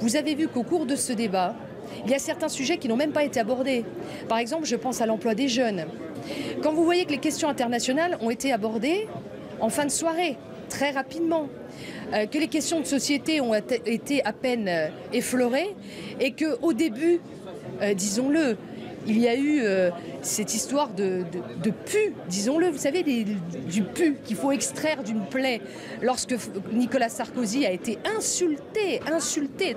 vous avez vu qu'au cours de ce débat, il y a certains sujets qui n'ont même pas été abordés. Par exemple, je pense à l'emploi des jeunes. Quand vous voyez que les questions internationales ont été abordées en fin de soirée, très rapidement, que les questions de société ont été à peine effleurées et qu'au début, disons-le, il y a eu cette histoire de pu, disons-le, vous savez, du pu qu'il faut extraire d'une plaie. Lorsque Nicolas Sarkozy a été insulté,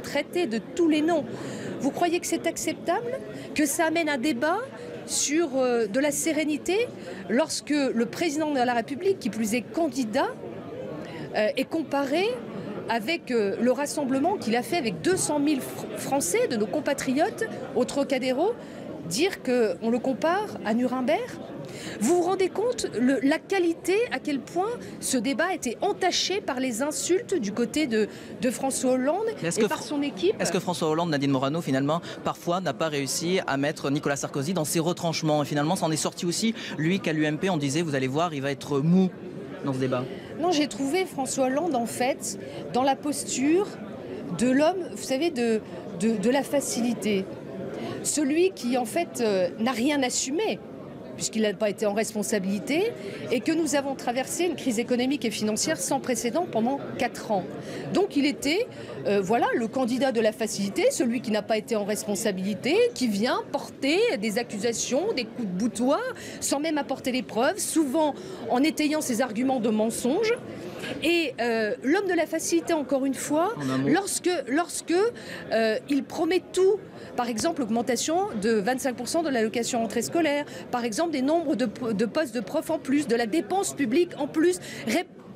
traité de tous les noms. Vous croyez que c'est acceptable? Que ça amène un débat sur de la sérénité lorsque le président de la République, qui plus est candidat, est comparé avec le rassemblement qu'il a fait avec 200 000 Français, de nos compatriotes, au Trocadéro, dire qu'on le compare à Nuremberg? Vous vous rendez compte la qualité, à quel point ce débat a été entaché par les insultes du côté de François Hollande et par son équipe? Est-ce que François Hollande, Nadine Morano, finalement, parfois n'a pas réussi à mettre Nicolas Sarkozy dans ses retranchements? Et finalement, ça en est sorti aussi, lui qu'à l'UMP, on disait, vous allez voir, il va être mou dans ce débat. Non, j'ai trouvé François Hollande, en fait, dans la posture de l'homme, vous savez, de la facilité. Celui qui, en fait, n'a rien assumé, puisqu'il n'a pas été en responsabilité, et que nous avons traversé une crise économique et financière sans précédent pendant 4 ans. Donc il était, voilà, le candidat de la facilité, celui qui n'a pas été en responsabilité, qui vient porter des accusations, des coups de boutoir, sans même apporter les preuves, souvent en étayant ses arguments de mensonges. Et l'homme de la facilité, encore une fois, lorsque il promet tout, par exemple l'augmentation de 25% de l'allocation rentrée scolaire, par exemple des nombres de postes de profs en plus, de la dépense publique en plus,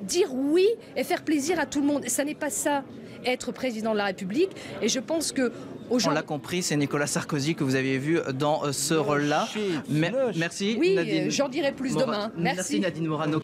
dire oui et faire plaisir à tout le monde. Ça n'est pas ça, être président de la République. Et je pense que on l'a compris, c'est Nicolas Sarkozy que vous avez vu dans ce rôle-là. Merci oui, Nadine. J'en dirai plus demain. Merci Nadine Morano.